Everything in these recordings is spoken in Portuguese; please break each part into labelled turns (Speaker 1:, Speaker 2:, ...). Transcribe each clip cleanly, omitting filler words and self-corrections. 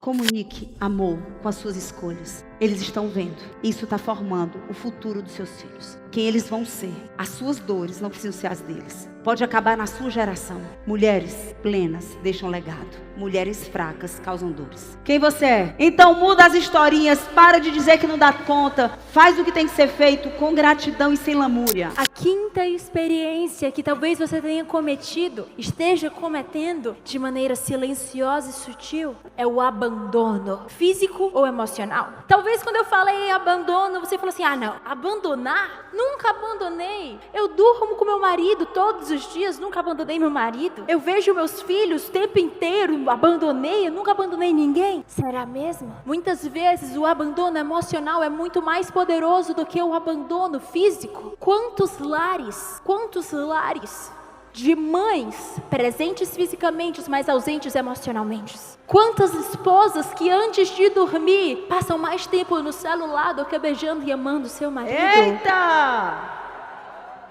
Speaker 1: Comunique amor com as suas escolhas. Eles estão vendo. Isso está formando o futuro dos seus filhos. Quem eles vão ser. As suas dores não precisam ser as deles. Pode acabar na sua geração. Mulheres plenas deixam legado. Mulheres fracas causam dores. Quem você é? Então muda as historinhas. Para de dizer que não dá conta. Faz o que tem que ser feito com gratidão e sem lamúria.
Speaker 2: A quinta experiência que talvez você tenha cometido, esteja cometendo de maneira silenciosa e sutil, é o abandono, físico ou emocional. Talvez quando eu falei abandono, você falou assim, não, abandonar? Nunca abandonei. Eu durmo com meu marido todos os dias, nunca abandonei meu marido. Eu vejo meus filhos o tempo inteiro, abandonei, eu nunca abandonei ninguém. Será mesmo? Muitas vezes o abandono emocional é muito mais poderoso do que o abandono físico. Quantos lares de mães presentes fisicamente, mas ausentes emocionalmente? Quantas esposas que antes de dormir passam mais tempo no celular do que beijando e amando seu marido?
Speaker 1: Eita!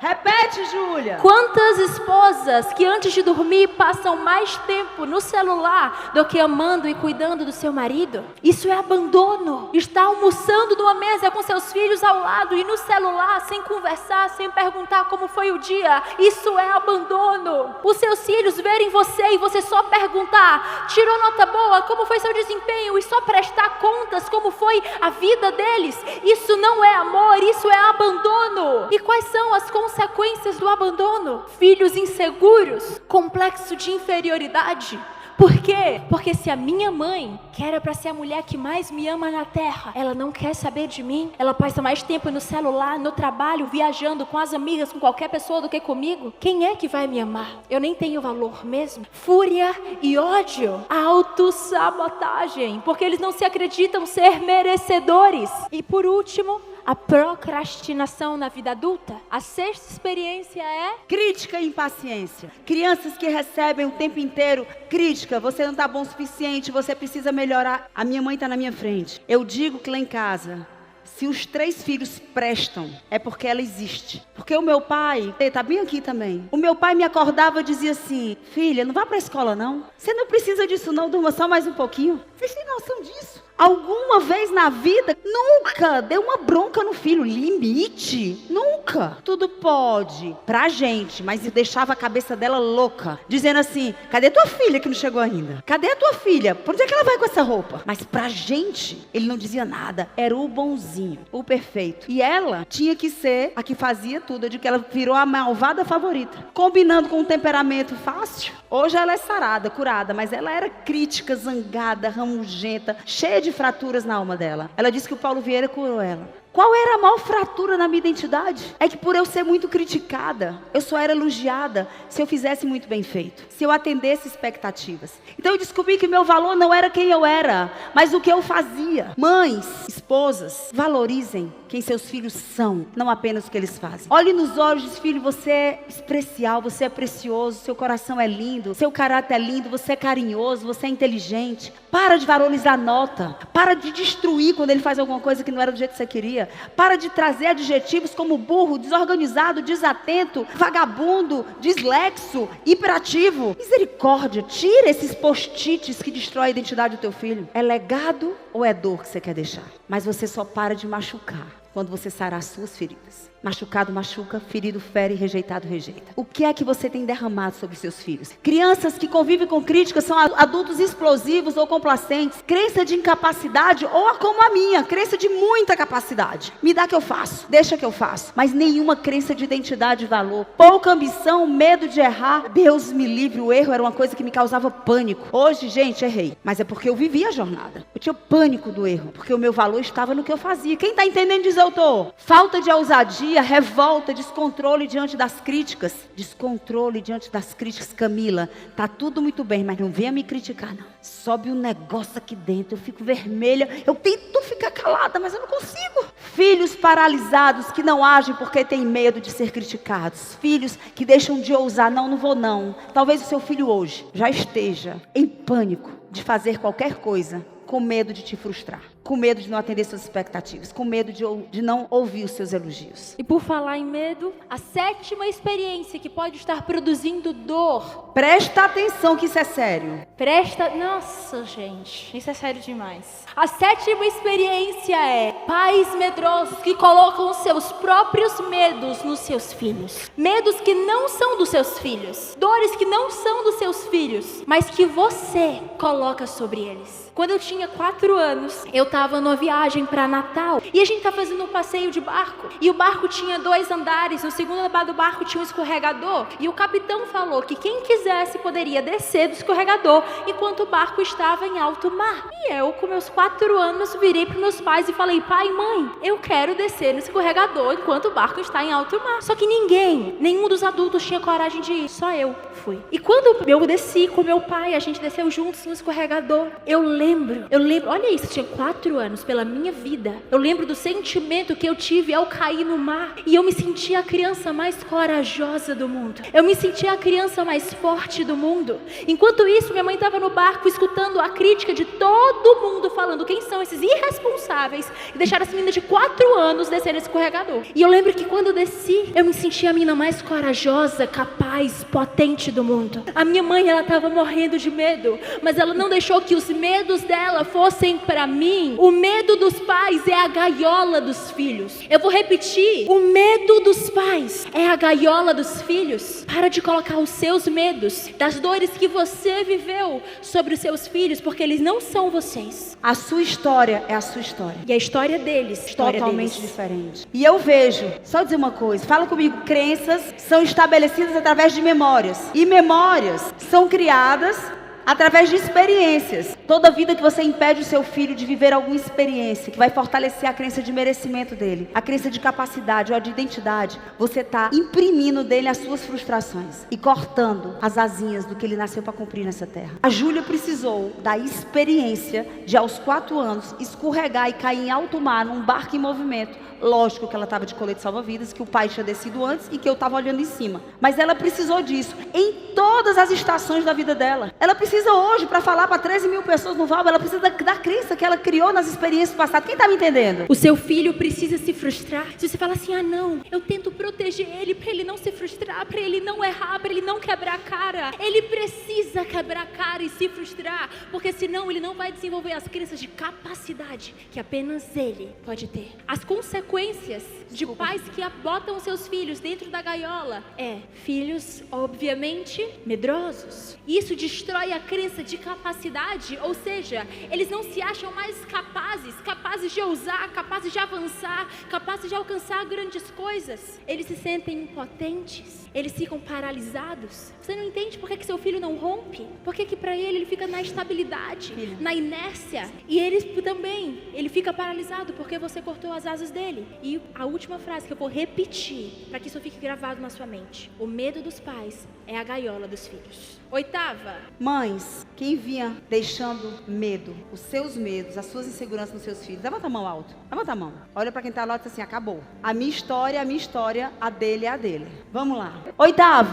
Speaker 1: Repete, Júlia.
Speaker 2: Quantas esposas que antes de dormir passam mais tempo no celular do que amando e cuidando do seu marido? Isso é abandono. Está almoçando numa mesa com seus filhos ao lado e no celular, sem conversar, sem perguntar como foi o dia. Isso é abandono. Os seus filhos verem você e você só perguntar, tirou nota boa, como foi seu desempenho? E só prestar contas como foi a vida deles. Isso não é amor, isso é abandono. E quais são as consequências do abandono? Filhos inseguros, complexo de inferioridade. Por quê? Porque se a minha mãe, que era para ser a mulher que mais me ama na terra, ela não quer saber de mim, ela passa mais tempo no celular, no trabalho, viajando com as amigas, com qualquer pessoa do que comigo, quem é que vai me amar? Eu nem tenho valor mesmo. Fúria e ódio, autossabotagem, porque eles não se acreditam ser merecedores. E por último, a procrastinação na vida adulta. A sexta experiência é
Speaker 1: crítica e impaciência. Crianças que recebem o tempo inteiro crítica, você não está bom o suficiente, você precisa melhorar. A minha mãe está na minha frente. Eu digo que lá em casa, se os 3 filhos prestam, é porque ela existe. Porque o meu pai, está bem aqui também. O meu pai me acordava e dizia assim, filha, não vá para a escola não. Você não precisa disso não, durma só mais um pouquinho. Vocês têm noção disso? Alguma vez na vida, nunca deu uma bronca no filho. Limite? Nunca. Tudo pode pra gente, mas deixava a cabeça dela louca. Dizendo assim, cadê tua filha que não chegou ainda? Cadê a tua filha? Por onde é que ela vai com essa roupa? Mas pra gente, ele não dizia nada. Era o bonzinho, o perfeito. E ela tinha que ser a que fazia tudo. Eu digo que ela virou a malvada favorita. Combinando com um temperamento fácil. Hoje ela é sarada, curada, mas ela era crítica, zangada, ramugenta, cheia de fraturas na alma dela. Ela disse que o Paulo Vieira curou ela. Qual era a maior fratura na minha identidade? É que por eu ser muito criticada, eu só era elogiada se eu fizesse muito bem feito, se eu atendesse expectativas. Então eu descobri que meu valor não era quem eu era, mas o que eu fazia. Mães, esposas, valorizem quem seus filhos são, não apenas o que eles fazem. Olhe nos olhos e diz, filho, você é especial, você é precioso, seu coração é lindo, seu caráter é lindo, você é carinhoso, você é inteligente. Para de valorizar a nota, para de destruir quando ele faz alguma coisa que não era do jeito que você queria. Para de trazer adjetivos como burro, desorganizado, desatento, vagabundo, dislexo, hiperativo. Misericórdia, tira esses post-its que destrói a identidade do teu filho. É legado ou é dor que você quer deixar? Mas você só para de machucar quando você sarar as suas feridas. Machucado machuca, ferido fere, rejeitado rejeita. O que é que você tem derramado sobre seus filhos? Crianças que convivem com críticas são adultos explosivos ou complacentes. Crença de incapacidade ou como a minha, crença de muita capacidade. Me dá que eu faço, deixa que eu faço. Mas nenhuma crença de identidade e valor. Pouca ambição, medo de errar. Deus me livre, o erro era uma coisa que me causava pânico. Hoje, gente, errei. Mas é porque eu vivi a jornada. Eu tinha pânico do erro, porque o meu valor estava no que eu fazia. Quem está entendendo diz eu tô. Falta de ousadia, revolta, descontrole diante das críticas. Descontrole diante das críticas. Camila, tá tudo muito bem, mas não venha me criticar não. Sobe um negócio aqui dentro, eu fico vermelha. Eu tento ficar calada, mas eu não consigo. Filhos paralisados que não agem porque têm medo de ser criticados. Filhos que deixam de ousar, não vou não. Talvez o seu filho hoje já esteja em pânico de fazer qualquer coisa com medo de te frustrar, com medo de não atender suas expectativas, com medo de não ouvir os seus elogios.
Speaker 2: E por falar em medo, a 7ª experiência que pode estar produzindo dor.
Speaker 1: Presta atenção que isso é sério.
Speaker 2: Nossa, gente, isso é sério demais. A 7ª experiência é pais medrosos que colocam os seus próprios medos nos seus filhos. Medos que não são dos seus filhos. Dores que não são dos seus filhos, mas que você coloca sobre eles. Quando eu tinha 4 anos, eu estava numa viagem para Natal e a gente estava fazendo um passeio de barco. E o barco tinha 2 andares, no segundo andar do barco tinha um escorregador. E o capitão falou que quem quisesse poderia descer do escorregador enquanto o barco estava em alto mar. E eu, com meus 4 anos, virei para meus pais e falei: pai, mãe, eu quero descer no escorregador enquanto o barco está em alto mar. Só que nenhum dos adultos tinha coragem de ir, só eu fui. E quando eu desci com meu pai, a gente desceu juntos no escorregador, eu lembro, olha isso, eu tinha 4 anos, pela minha vida, eu lembro do sentimento que eu tive ao cair no mar, e eu me sentia a criança mais corajosa do mundo, eu me sentia a criança mais forte do mundo. Enquanto isso, minha mãe estava no barco, escutando a crítica de todo mundo, falando quem são esses irresponsáveis, que deixaram essa menina de 4 anos descer nesse escorregador. E eu lembro que quando eu desci, eu me sentia a menina mais corajosa, capaz, potente do mundo. A minha mãe, ela estava morrendo de medo, mas ela não deixou que os medos dela fossem para mim. O medo dos pais é a gaiola dos filhos. Eu vou repetir: o medo dos pais é a gaiola dos filhos. Para de colocar os seus medos, das dores que você viveu, sobre os seus filhos, porque eles não são vocês.
Speaker 1: A sua história é a sua história.
Speaker 2: E a história deles,
Speaker 1: totalmente diferente. E eu vejo, só dizer uma coisa, fala comigo, crenças são estabelecidas através de memórias. E memórias são criadas através de experiências. Toda vida que você impede o seu filho de viver alguma experiência que vai fortalecer a crença de merecimento dele, a crença de capacidade ou de identidade, você está imprimindo dele as suas frustrações e cortando as asinhas do que ele nasceu para cumprir nessa terra. A Júlia precisou da experiência de, aos 4 anos, escorregar e cair em alto mar num barco em movimento. Lógico que ela estava de colete salva-vidas, que o pai tinha descido antes e que eu estava olhando em cima. Mas ela precisou disso em todas as estações da vida dela. Ela precisa hoje, para falar para 13 mil pessoas no Valbo, ela precisa da crença que ela criou nas experiências passadas. Quem está me entendendo?
Speaker 2: O seu filho precisa se frustrar. Se você fala assim: ah não, eu tento proteger ele para ele não se frustrar, para ele não errar, para ele não quebrar a cara. Ele precisa quebrar a cara e se frustrar, porque senão ele não vai desenvolver as crenças de capacidade que apenas ele pode ter. As consequências de pais que botam os seus filhos dentro da gaiola filhos, obviamente, medrosos. Isso destrói a crença de capacidade, ou seja, eles não se acham mais capazes de ousar, capazes de avançar, capazes de alcançar grandes coisas. Eles se sentem impotentes, eles ficam paralisados. Você não entende por que seu filho não rompe? Por que para ele fica na estabilidade, na inércia? E ele fica paralisado porque você cortou as asas dele. E a última frase que eu vou repetir, para que isso fique gravado na sua mente: o medo dos pais é a gaiola dos filhos. 8ª.
Speaker 1: Mães, quem vinha deixando medo, os seus medos, as suas inseguranças nos seus filhos, levanta a mão alto, levanta a mão. Olha para quem está lá e diz assim: acabou. A minha história, a dele é a dele. Vamos lá. 8º.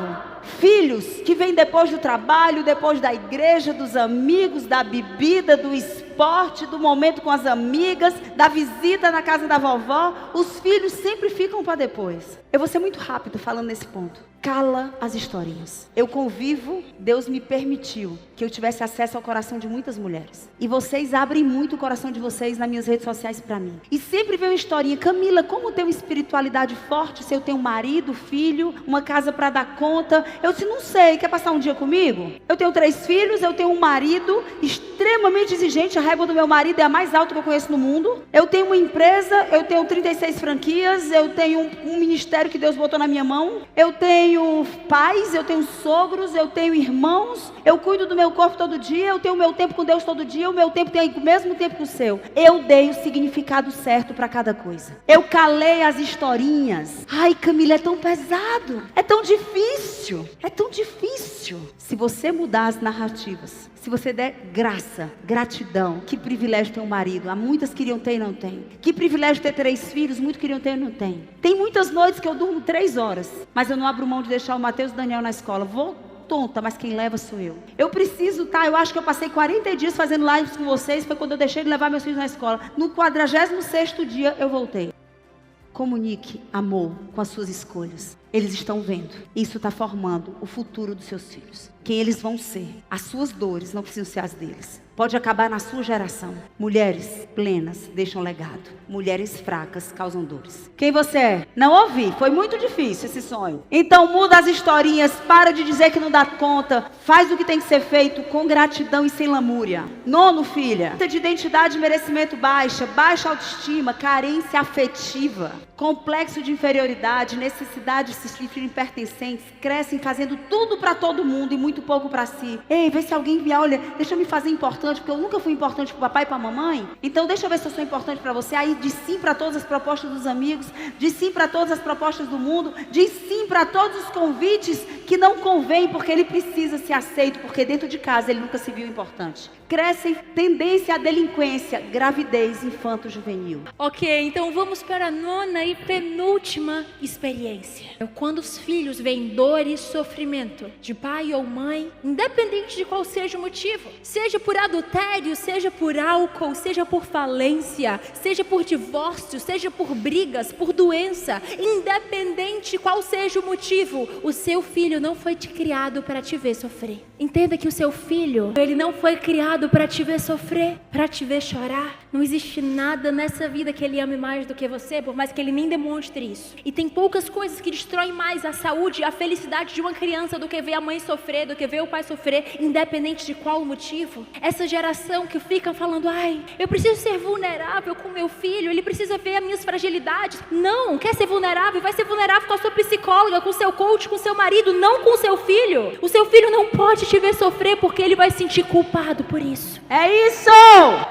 Speaker 1: Filhos que vêm depois do trabalho, depois da igreja, dos amigos, da bebida, do esporte, do momento com as amigas, da visita na casa da vovó. Os filhos sempre ficam para depois. Eu vou ser muito rápido falando nesse ponto. Cala as historinhas. Eu convivo, Deus me permitiu que eu tivesse acesso ao coração de muitas mulheres. E vocês abrem muito o coração de vocês nas minhas redes sociais para mim. E sempre vem uma historinha: Camila, como ter uma espiritualidade forte se eu tenho um marido, filho, uma casa para dar conta? Eu disse: não sei, quer passar um dia comigo? Eu tenho 3 filhos, eu tenho um marido extremamente exigente, a régua do meu marido é a mais alta que eu conheço no mundo. Eu tenho uma empresa, eu tenho 36 franquias, eu tenho um ministério que Deus botou na minha mão, eu tenho pais, eu tenho sogros, eu tenho irmãos, eu cuido do meu corpo todo dia, eu tenho o meu tempo com Deus todo dia, o meu tempo tem o mesmo tempo que o seu. Eu dei o significado certo para cada coisa. Eu calei as historinhas. Ai, Camila, é tão pesado, é tão difícil, é tão difícil. Se você mudar as narrativas, se você der graça, gratidão, que privilégio ter um marido. Há muitas que queriam ter e não tem. Que privilégio ter 3 filhos, muitos queriam ter e não tem. Tem muitas noites que eu durmo 3 horas, mas eu não abro mão de deixar o Mateus e o Daniel na escola. Vou tonta, mas quem leva sou eu. Eu preciso, eu acho que eu passei 40 dias fazendo lives com vocês, foi quando eu deixei de levar meus filhos na escola. No 46º dia eu voltei. Comunique amor com as suas escolhas. Eles estão vendo. Isso está formando o futuro dos seus filhos. Quem eles vão ser. As suas dores não precisam ser as deles. Pode acabar na sua geração. Mulheres plenas deixam legado. Mulheres fracas causam dores. Quem você é? Não ouvi. Foi muito difícil esse sonho. Então muda as historinhas. Para de dizer que não dá conta. Faz o que tem que ser feito com gratidão e sem lamúria. 9, filha. De identidade e merecimento baixa. Baixa autoestima. Carência afetiva. Complexo de inferioridade. Necessidade de se sentirem pertencentes. Crescem fazendo tudo para todo mundo e muito pouco para si. Ei, vê se alguém me olha. Deixa eu me fazer importante. Porque eu nunca fui importante para o papai e para a mamãe. Então deixa eu ver se eu sou importante para você. Aí diz sim para todas as propostas dos amigos. Diz sim para todas as propostas do mundo. Diz sim para todos os convites que não convém. Porque ele precisa ser aceito. Porque dentro de casa ele nunca se viu importante. Crescem tendência à delinquência. Gravidez infanto-juvenil.
Speaker 2: Ok, então vamos para a 9ª e penúltima experiência. Quando os filhos veem dor e sofrimento de pai ou mãe, independente de qual seja o motivo, seja por adultério, seja por álcool, seja por falência, seja por divórcio, seja por brigas, por doença, independente qual seja o motivo, o seu filho não foi criado para te ver sofrer. Entenda que o seu filho, ele não foi criado para te ver sofrer, para te ver chorar. Não existe nada nessa vida que ele ame mais do que você, por mais que ele nem demonstre isso. E tem poucas coisas que destroem mais a saúde e a felicidade de uma criança do que ver a mãe sofrer, do que ver o pai sofrer, independente de qual o motivo. Essa geração que fica falando, ai, eu preciso ser vulnerável com meu filho, ele precisa ver as minhas fragilidades. Não, quer ser vulnerável? Vai ser vulnerável com a sua psicóloga, com o seu coach, com o seu marido, não com o seu filho. O seu filho não pode te ver sofrer porque ele vai se sentir culpado por isso.
Speaker 1: É isso!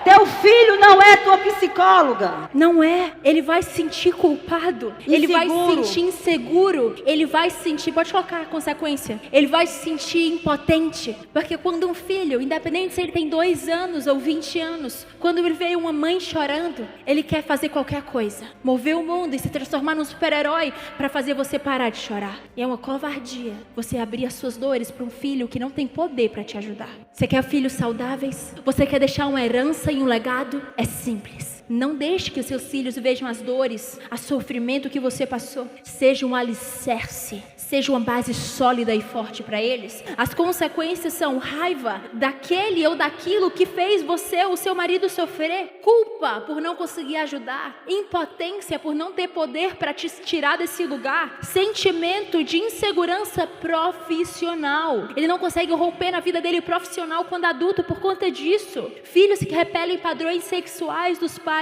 Speaker 1: Teu filho não é tua psicóloga.
Speaker 2: Não é. Ele vai se sentir culpado.
Speaker 1: Inseguro.
Speaker 2: Ele vai se sentir inseguro. Ele vai se sentir, pode colocar a consequência, ele vai se sentir impotente. Porque quando um filho, independente se ele tem 2 anos ou 20 anos, quando ele vê uma mãe chorando, ele quer fazer qualquer coisa. Mover o mundo e se transformar num super-herói para fazer você parar de chorar. E é uma covardia você abrir as suas dores para um filho que não tem poder para te ajudar. Você quer filhos saudáveis? Você quer deixar uma herança e um legado? É simples. Não deixe que os seus filhos vejam as dores, o sofrimento que você passou. Seja um alicerce, seja uma base sólida e forte para eles. As consequências são raiva daquele ou daquilo que fez você ou o seu marido sofrer. Culpa por não conseguir ajudar. Impotência por não ter poder para te tirar desse lugar. Sentimento de insegurança profissional. Ele não consegue romper na vida dele profissional quando adulto por conta disso. Filhos que repelem padrões sexuais dos pais.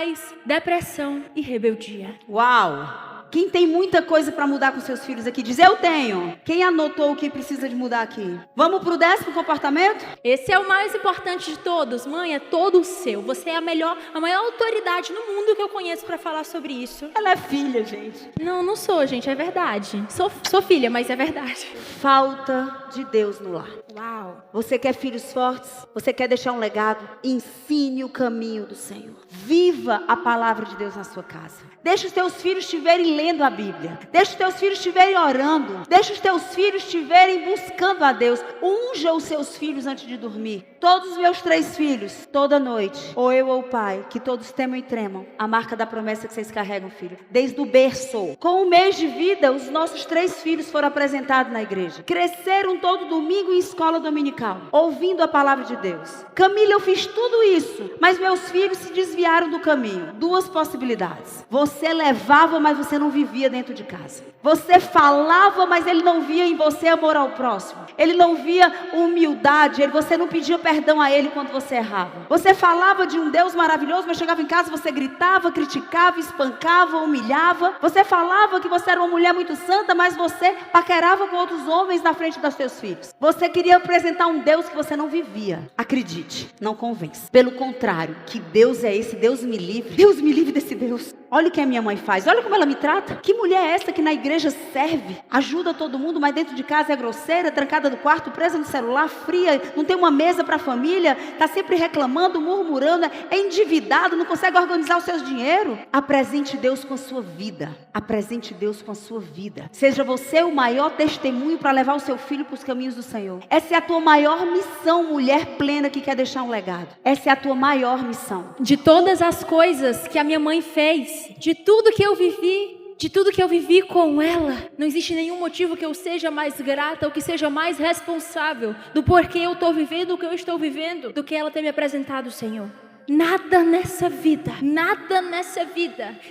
Speaker 2: Depressão e rebeldia.
Speaker 1: Uau! Quem tem muita coisa para mudar com seus filhos aqui, diz eu tenho. Quem anotou o que precisa de mudar aqui? Vamos pro 10º comportamento?
Speaker 2: Esse é o mais importante de todos. Mãe, é todo seu. Você é a maior autoridade no mundo que eu conheço para falar sobre isso.
Speaker 1: Ela é filha, gente.
Speaker 2: Não sou, gente, é verdade. Sou filha, mas é verdade.
Speaker 1: Falta de Deus no lar.
Speaker 2: Uau.
Speaker 1: Você quer filhos fortes? Você quer deixar um legado? Ensine o caminho do Senhor. Viva a palavra de Deus na sua casa. Deixa os teus filhos estiverem lendo a Bíblia. Deixa os teus filhos estiverem orando. Deixa os teus filhos estiverem buscando a Deus. Unja os seus filhos antes de dormir. Todos os meus 3 filhos, toda noite, ou eu ou o pai, que todos temam e tremam, a marca da promessa que vocês carregam, filho. Desde o berço. Com 1 mês de vida, os nossos 3 filhos foram apresentados na igreja. Cresceram todo domingo em escola dominical, ouvindo a palavra de Deus. Camila, eu fiz tudo isso, mas meus filhos se desviaram do caminho. 2 possibilidades. Você levava, mas você não vivia dentro de casa. Você falava, mas ele não via em você amor ao próximo. Ele não via humildade. Você não pedia perdão a ele quando você errava. Você falava de um Deus maravilhoso, mas chegava em casa, você gritava, criticava, espancava, humilhava. Você falava que você era uma mulher muito santa, mas você paquerava com outros homens na frente dos seus filhos. Você queria apresentar um Deus que você não vivia. Acredite, não convence. Pelo contrário, que Deus é esse, Deus me livre. Deus me livre desse Deus. Olha o que a minha mãe faz, olha como ela me trata. grata. Que mulher é essa que na igreja serve, ajuda todo mundo, mas dentro de casa é grosseira, trancada no quarto, presa no celular, fria, não tem uma mesa para a família, está sempre reclamando, murmurando, é endividado, não consegue organizar os seus dinheiros? Apresente Deus com a sua vida. Apresente Deus com a sua vida. Seja você o maior testemunho para levar o seu filho para os caminhos do Senhor. Essa é a tua maior missão, mulher plena que quer deixar um legado. Essa é a tua maior missão.
Speaker 2: De todas as coisas que a minha mãe fez, de tudo que eu vivi com ela, não existe nenhum motivo que eu seja mais grata ou que seja mais responsável do porquê eu estou vivendo o que eu estou vivendo do que ela ter me apresentado o Senhor. Nada nessa vida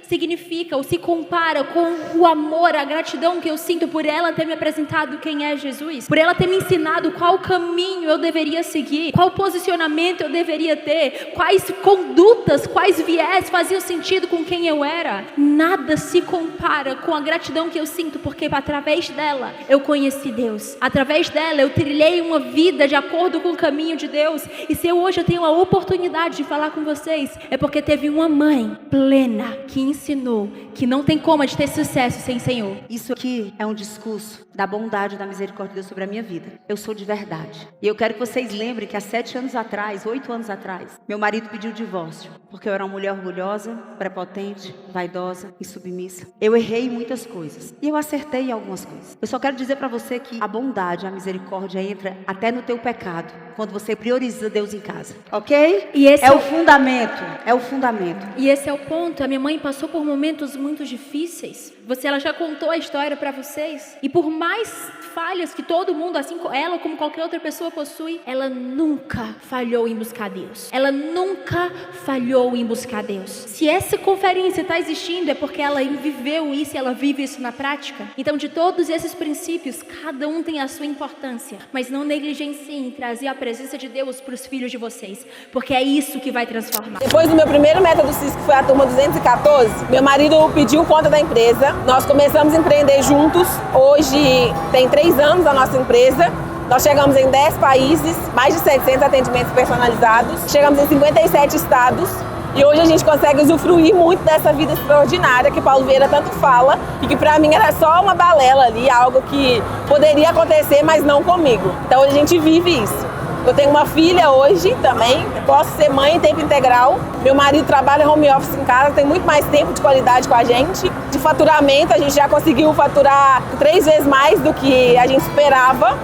Speaker 2: significa ou se compara com o amor, a gratidão que eu sinto por ela ter me apresentado quem é Jesus, por ela ter me ensinado qual caminho eu deveria seguir, qual posicionamento eu deveria ter, quais condutas, quais viés faziam sentido com quem eu era. Nada se compara com a gratidão que eu sinto, porque através dela eu conheci Deus, através dela eu trilhei uma vida de acordo com o caminho de Deus. E se hoje eu tenho a oportunidade de falar com vocês, é porque teve uma mãe plena que ensinou que não tem como a gente ter sucesso sem Senhor.
Speaker 1: Isso aqui é um discurso da bondade e da misericórdia de Deus sobre a minha vida. Eu sou de verdade. E eu quero que vocês lembrem que há 7 anos atrás, 8 anos atrás, meu marido pediu divórcio, porque eu era uma mulher orgulhosa, prepotente, vaidosa e submissa. Eu errei em muitas coisas e eu acertei em algumas coisas. Eu só quero dizer para você que a bondade, a misericórdia entra até no teu pecado, quando você prioriza Deus em casa, ok?
Speaker 2: E esse
Speaker 1: é o fundamento, é o fundamento.
Speaker 2: E esse é o ponto. A minha mãe passou por momentos muito difíceis. Ela já contou a história para vocês. E por mais falhas que todo mundo, assim ela como qualquer outra pessoa possui, ela nunca falhou em buscar Deus. Ela nunca falhou em buscar Deus. Se essa conferência está existindo, é porque ela viveu isso e ela vive isso na prática. Então, de todos esses princípios, cada um tem a sua importância. Mas não negligenciem em trazer a presença de Deus para os filhos de vocês, porque é isso que vai transformar.
Speaker 3: Depois do meu primeiro método CIS, que foi a turma 214, meu marido pediu conta da empresa. Nós começamos a empreender juntos. Hoje tem 3 anos a nossa empresa. Nós chegamos em 10 países, mais de 700 atendimentos personalizados. Chegamos em 57 estados. E hoje a gente consegue usufruir muito dessa vida extraordinária que Paulo Vieira tanto fala e que pra mim era só uma balela ali, algo que poderia acontecer, mas não comigo. Então a gente vive isso. Eu tenho uma filha hoje também, eu posso ser mãe em tempo integral. Meu marido trabalha home office em casa, tem muito mais tempo de qualidade com a gente. De faturamento, a gente já conseguiu faturar 3 vezes mais do que a gente esperava.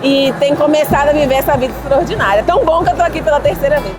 Speaker 3: E tem começado a viver essa vida extraordinária. Tão bom que eu tô aqui pela 3ª vez.